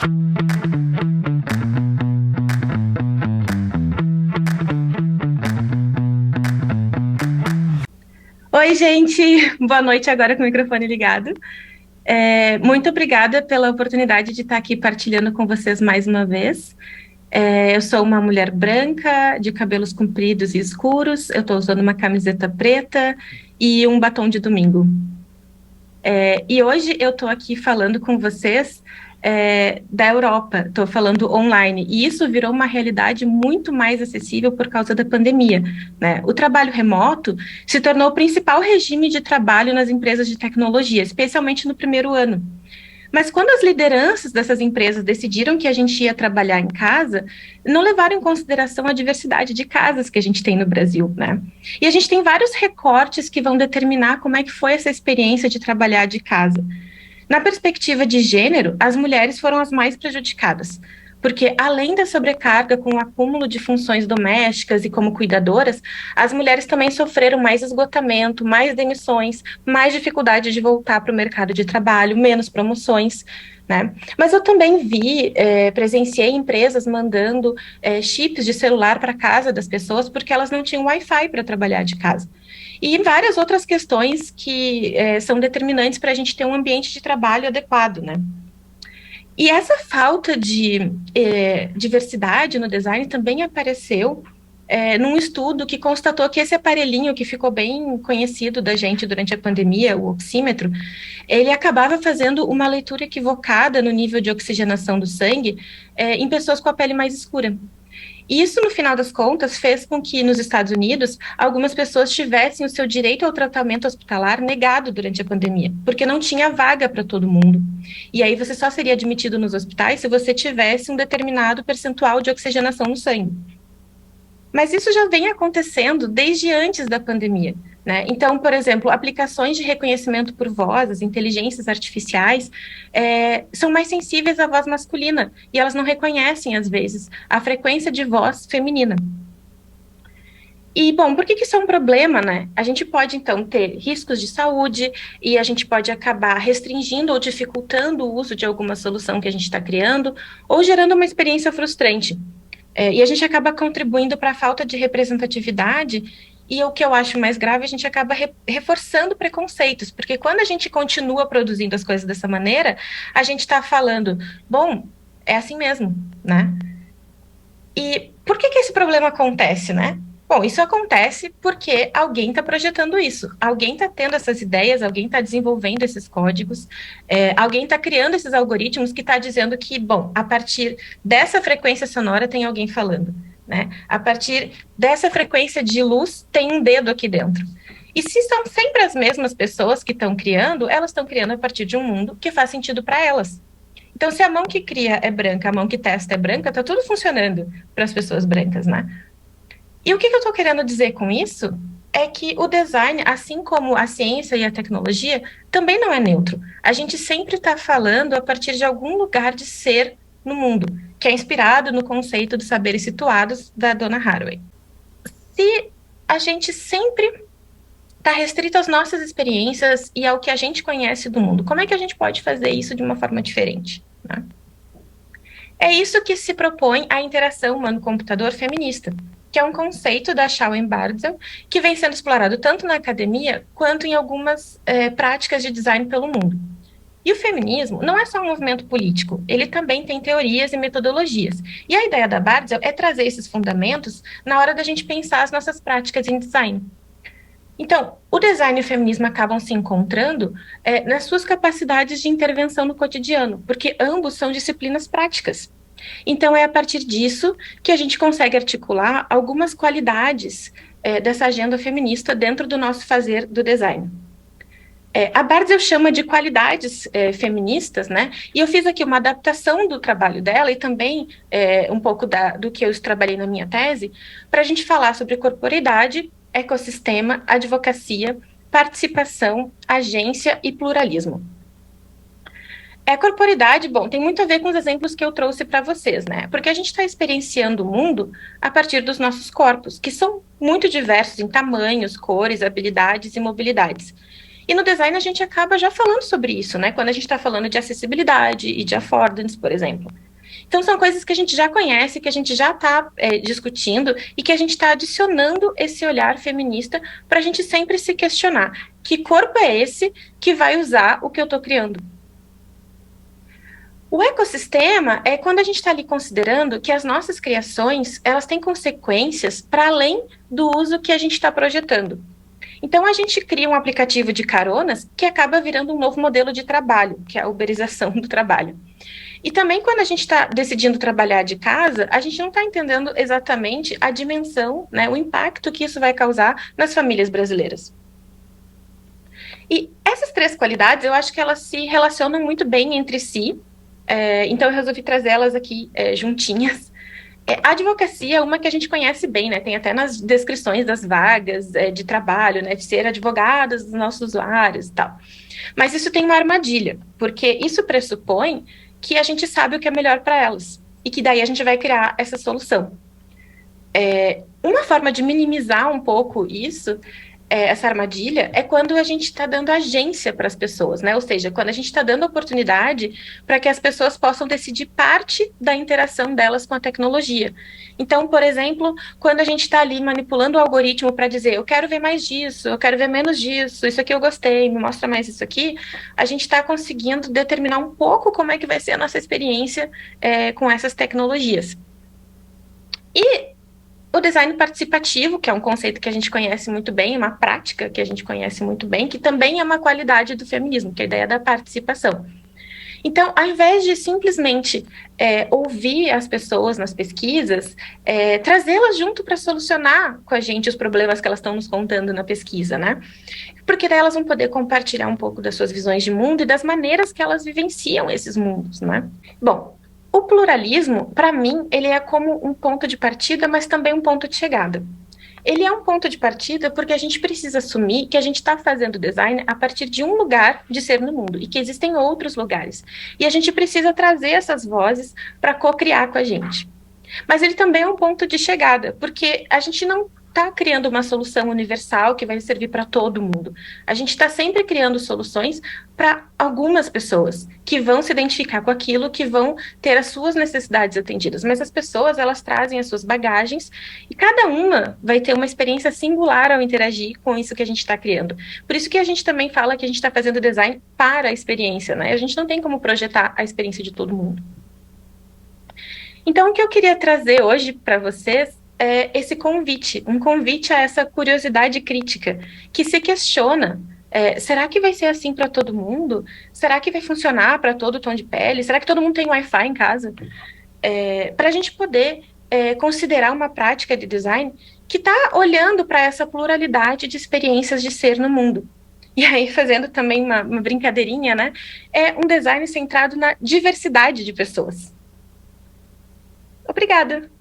Oi, gente! Boa noite agora com o microfone ligado. Muito obrigada pela oportunidade de estar aqui partilhando com vocês mais uma vez. Eu sou uma mulher branca, de cabelos compridos e escuros. Eu estou usando uma camiseta preta e um batom de domingo. E hoje eu estou aqui falando com vocês da Europa, estou falando online, e isso virou uma realidade muito mais acessível por causa da pandemia, né? O trabalho remoto se tornou o principal regime de trabalho nas empresas de tecnologia, especialmente no primeiro ano. Mas quando as lideranças dessas empresas decidiram que a gente ia trabalhar em casa, não levaram em consideração a diversidade de casas que a gente tem no Brasil, né? E a gente tem vários recortes que vão determinar como é que foi essa experiência de trabalhar de casa. Na perspectiva de gênero, as mulheres foram as mais prejudicadas, porque além da sobrecarga com o acúmulo de funções domésticas e como cuidadoras, as mulheres também sofreram mais esgotamento, mais demissões, mais dificuldade de voltar para o mercado de trabalho, menos promoções, né? Mas eu também presenciei empresas mandando chips de celular para casa das pessoas porque elas não tinham Wi-Fi para trabalhar de casa. E várias outras questões que são determinantes para a gente ter um ambiente de trabalho adequado, né? E essa falta de diversidade no design também apareceu num estudo que constatou que esse aparelhinho que ficou bem conhecido da gente durante a pandemia, o oxímetro, ele acabava fazendo uma leitura equivocada no nível de oxigenação do sangue em pessoas com a pele mais escura. Isso, no final das contas, fez com que, nos Estados Unidos, algumas pessoas tivessem o seu direito ao tratamento hospitalar negado durante a pandemia, porque não tinha vaga para todo mundo. E aí você só seria admitido nos hospitais se você tivesse um determinado percentual de oxigenação no sangue. Mas isso já vem acontecendo desde antes da pandemia, né? Então, por exemplo, aplicações de reconhecimento por voz, as inteligências artificiais, são mais sensíveis à voz masculina e elas não reconhecem, às vezes, a frequência de voz feminina. E, bom, por que isso é um problema, né? A gente pode, então, ter riscos de saúde e a gente pode acabar restringindo ou dificultando o uso de alguma solução que a gente está criando ou gerando uma experiência frustrante. E a gente acaba contribuindo para a falta de representatividade e o que eu acho mais grave, a gente acaba reforçando preconceitos, porque quando a gente continua produzindo as coisas dessa maneira, a gente está falando, bom, é assim mesmo, né? E por que esse problema acontece, né? Bom, isso acontece porque alguém está projetando isso, alguém está tendo essas ideias, alguém está desenvolvendo esses códigos, alguém está criando esses algoritmos que está dizendo que, bom, a partir dessa frequência sonora tem alguém falando, né? A partir dessa frequência de luz tem um dedo aqui dentro. E se são sempre as mesmas pessoas que estão criando, elas estão criando a partir de um mundo que faz sentido para elas. Então, se a mão que cria é branca, a mão que testa é branca, está tudo funcionando para as pessoas brancas, né? E o que eu estou querendo dizer com isso é que o design, assim como a ciência e a tecnologia, também não é neutro. A gente sempre está falando a partir de algum lugar de ser no mundo, que é inspirado no conceito de saberes situados da Donna Haraway. Se a gente sempre está restrito às nossas experiências e ao que a gente conhece do mundo, como é que a gente pode fazer isso de uma forma diferente, né? É isso que se propõe a interação humano-computador feminista, que é um conceito da Shawn Bardzel, que vem sendo explorado tanto na academia quanto em algumas práticas de design pelo mundo. E o feminismo não é só um movimento político, ele também tem teorias e metodologias. E a ideia da Bardzel é trazer esses fundamentos na hora da gente pensar as nossas práticas em design. Então, o design e o feminismo acabam se encontrando nas suas capacidades de intervenção no cotidiano, porque ambos são disciplinas práticas. Então, é a partir disso que a gente consegue articular algumas qualidades dessa agenda feminista dentro do nosso fazer do design. A Bardzel chama de qualidades feministas, né? E eu fiz aqui uma adaptação do trabalho dela e também um pouco do que eu trabalhei na minha tese, para a gente falar sobre corporeidade, ecossistema, advocacia, participação, agência e pluralismo. A corporeidade, bom, tem muito a ver com os exemplos que eu trouxe para vocês, né? Porque a gente está experienciando o mundo a partir dos nossos corpos, que são muito diversos em tamanhos, cores, habilidades e mobilidades. E no design a gente acaba já falando sobre isso, né? Quando a gente está falando de acessibilidade e de affordance, por exemplo. Então, são coisas que a gente já conhece, que a gente já está discutindo e que a gente está adicionando esse olhar feminista para a gente sempre se questionar: que corpo é esse que vai usar o que eu estou criando? O ecossistema é quando a gente está ali considerando que as nossas criações elas têm consequências para além do uso que a gente está projetando. Então, a gente cria um aplicativo de caronas que acaba virando um novo modelo de trabalho, que é a uberização do trabalho. E também, quando a gente está decidindo trabalhar de casa, a gente não está entendendo exatamente a dimensão, né, o impacto que isso vai causar nas famílias brasileiras. E essas três qualidades, eu acho que elas se relacionam muito bem entre si, então eu resolvi trazê-las aqui juntinhas. A advocacia é uma que a gente conhece bem, né? Tem até nas descrições das vagas de trabalho, né? De ser advogadas dos nossos usuários e tal. Mas isso tem uma armadilha, porque isso pressupõe que a gente sabe o que é melhor para elas e que daí a gente vai criar essa solução. Uma forma de minimizar um pouco isso, essa armadilha, é quando a gente está dando agência para as pessoas, né? Ou seja, quando a gente está dando oportunidade para que as pessoas possam decidir parte da interação delas com a tecnologia. Então, por exemplo, quando a gente está ali manipulando o algoritmo para dizer, eu quero ver mais disso, eu quero ver menos disso, isso aqui eu gostei, me mostra mais isso aqui, a gente está conseguindo determinar um pouco como é que vai ser a nossa experiência com essas tecnologias. E o design participativo, que é um conceito que a gente conhece muito bem, uma prática que a gente conhece muito bem, que também é uma qualidade do feminismo, que é a ideia da participação. Então, ao invés de simplesmente ouvir as pessoas nas pesquisas, trazê-las junto para solucionar com a gente os problemas que elas estão nos contando na pesquisa, né? Porque daí elas vão poder compartilhar um pouco das suas visões de mundo e das maneiras que elas vivenciam esses mundos, né? Bom, o pluralismo, para mim, ele é como um ponto de partida, mas também um ponto de chegada. Ele é um ponto de partida porque a gente precisa assumir que a gente está fazendo design a partir de um lugar de ser no mundo e que existem outros lugares. E a gente precisa trazer essas vozes para co-criar com a gente. Mas ele também é um ponto de chegada, porque a gente não está criando uma solução universal que vai servir para todo mundo. A gente está sempre criando soluções para algumas pessoas que vão se identificar com aquilo, que vão ter as suas necessidades atendidas. Mas as pessoas, elas trazem as suas bagagens e cada uma vai ter uma experiência singular ao interagir com isso que a gente está criando. Por isso que a gente também fala que a gente está fazendo design para a experiência, né? A gente não tem como projetar a experiência de todo mundo. Então, o que eu queria trazer hoje para vocês é esse convite, um convite a essa curiosidade crítica, que se questiona: será que vai ser assim para todo mundo? Será que vai funcionar para todo tom de pele? Será que todo mundo tem Wi-Fi em casa? Para a gente poder considerar uma prática de design que está olhando para essa pluralidade de experiências de ser no mundo. E aí, fazendo também uma brincadeirinha, né? É um design centrado na diversidade de pessoas. Obrigada!